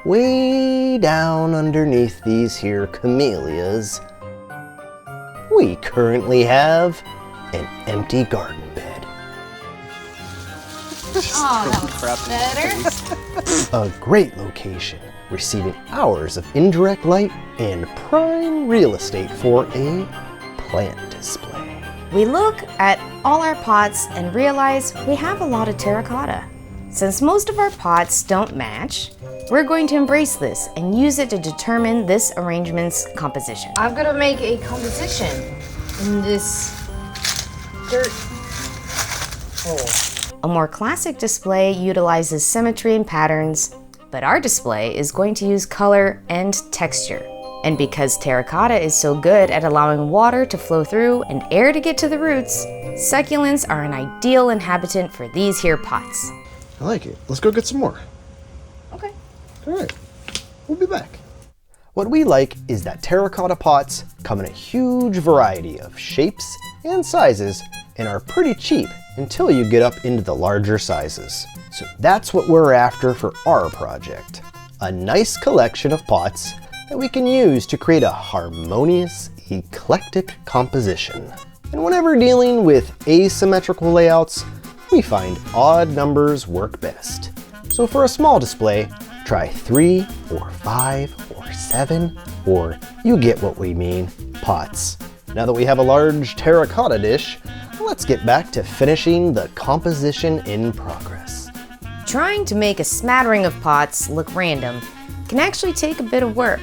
way down underneath these here camellias, we currently have an empty garden bed. Oh, that looks better. A great location, receiving hours of indirect light and prime real estate for a plant display. We look at all our pots and realize we have a lot of terracotta. Since most of our pots don't match, we're going to embrace this and use it to determine this arrangement's composition. I'm gonna make a composition in this dirt hole. A more classic display utilizes symmetry and patterns, but our display is going to use color and texture. And because terracotta is so good at allowing water to flow through and air to get to the roots, succulents are an ideal inhabitant for these here pots. I like it. Let's go get some more. Okay. All right. We'll be back. What we like is that terracotta pots come in a huge variety of shapes and sizes and are pretty cheap until you get up into the larger sizes. So that's what we're after for our project. A nice collection of pots that we can use to create a harmonious, eclectic composition. And whenever dealing with asymmetrical layouts, we find odd numbers work best. So for a small display, try 3 or 5 or 7, or you get what we mean, pots. Now that we have a large terracotta dish, let's get back to finishing the composition in progress. Trying to make a smattering of pots look random can actually take a bit of work.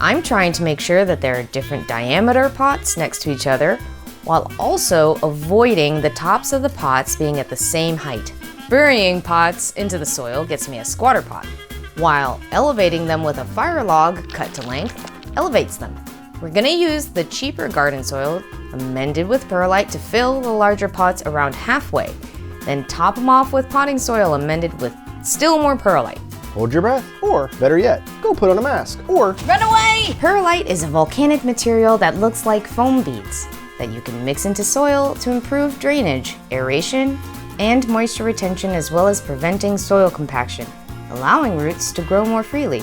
I'm trying to make sure that there are different diameter pots next to each other, while also avoiding the tops of the pots being at the same height. Burying pots into the soil gets me a squatter pot, while elevating them with a fire log cut to length elevates them. We're gonna use the cheaper garden soil amended with perlite to fill the larger pots around halfway, then top them off with potting soil amended with still more perlite. Hold your breath, or better yet, go put on a mask, or Run away! Perlite is a volcanic material that looks like foam beads that you can mix into soil to improve drainage, aeration, and moisture retention, as well as preventing soil compaction, allowing roots to grow more freely.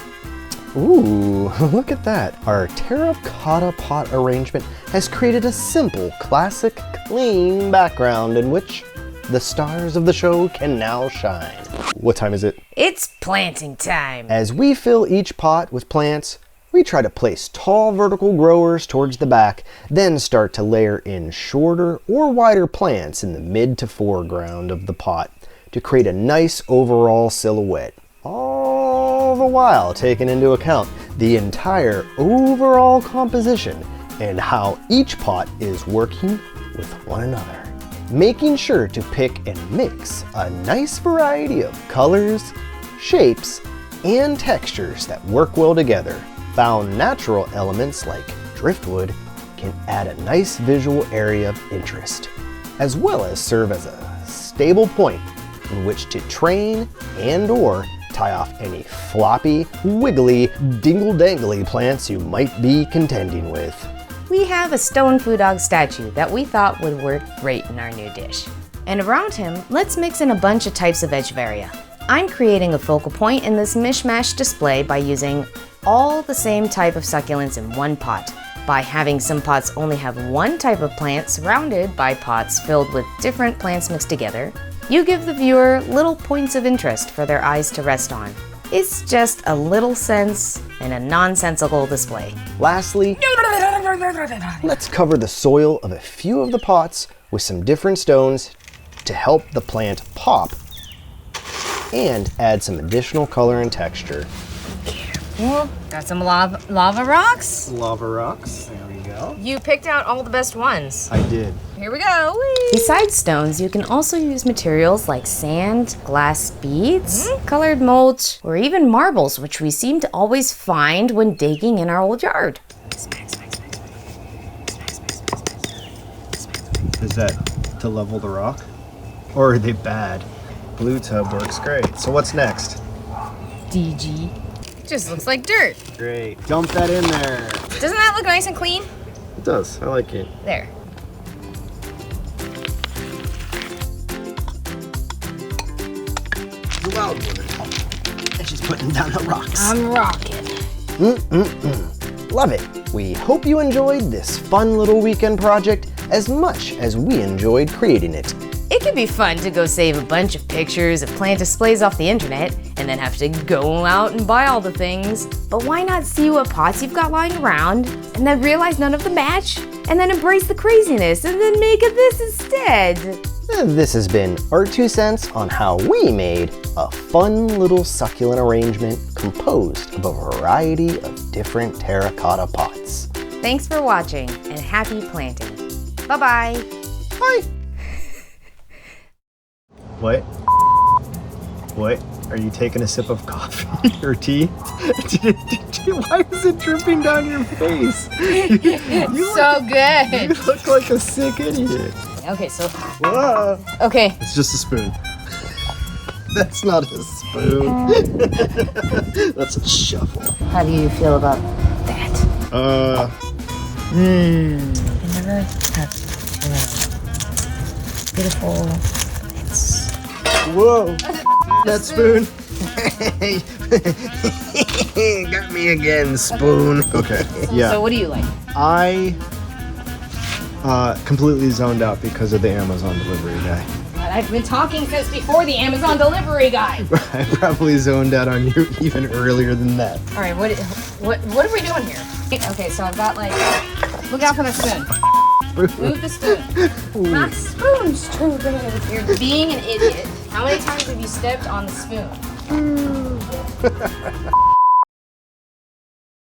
ooh, look at that. Our terracotta pot arrangement has created a simple, classic, clean background in which the stars of the show can now shine. What time is it? It's planting time! As we fill each pot with plants, we try to place tall vertical growers towards the back, then start to layer in shorter or wider plants in the mid to foreground of the pot to create a nice overall silhouette. All the while taking into account the entire overall composition and how each pot is working with one another. Making sure to pick and mix a nice variety of colors, shapes, and textures that work well together. Found natural elements like driftwood can add a nice visual area of interest, as well as serve as a stable point in which to train and/or tie off any floppy, wiggly, dingle-dangly plants you might be contending with. We have a stone foo dog statue that we thought would work great in our new dish. And around him, let's mix in a bunch of types of echeveria. I'm creating a focal point in this mishmash display by using all the same type of succulents in one pot. By having some pots only have one type of plant surrounded by pots filled with different plants mixed together, you give the viewer little points of interest for their eyes to rest on. It's just a little sense in a nonsensical display. Lastly, let's cover the soil of a few of the pots with some different stones to help the plant pop and add some additional color and texture. Well, got some lava rocks. Lava rocks, there we go. You picked out all the best ones. I did. Here we go. Whee! Besides stones, you can also use materials like sand, glass beads, colored mulch, or even marbles, which we seem to always find when digging in our old yard. Is that to level the rock? Or are they bad? Blue tub works great. So what's next? DG. Just looks like dirt. Great. Dump that in there. Doesn't that look nice and clean? It does. I like it. There. The loud one. She's putting down the rocks. I'm rocking. Love it. We hope you enjoyed this fun little weekend project as much as we enjoyed creating it. It can be fun to go save a bunch of pictures of plant displays off the internet and then have to go out and buy all the things. But why not see what pots you've got lying around and then realize none of them match and then embrace the craziness and then make a this instead? This has been our 2 cents on how we made a fun little succulent arrangement composed of a variety of different terracotta pots. Thanks for watching and happy planting. Bye-bye. Bye! What? Are you taking a sip of coffee or tea? Why is it dripping down your face? So good. You look like a sick idiot. Okay, so, Whoa. okay. It's just a spoon. That's not a spoon. That's a shovel. How do you feel about that? I never have beautiful plants. Whoa. That spoon. Got me again, spoon. Okay, yeah. So what do you like? I completely zoned out because of the Amazon delivery guy. God, I've been talking since before the Amazon delivery guy. I probably zoned out on you even earlier than that. All right, what are we doing here? Okay, so I've got like, look out for the spoon. Move the spoon. My spoon's too big. You're being an idiot. How many times have you stepped on the spoon?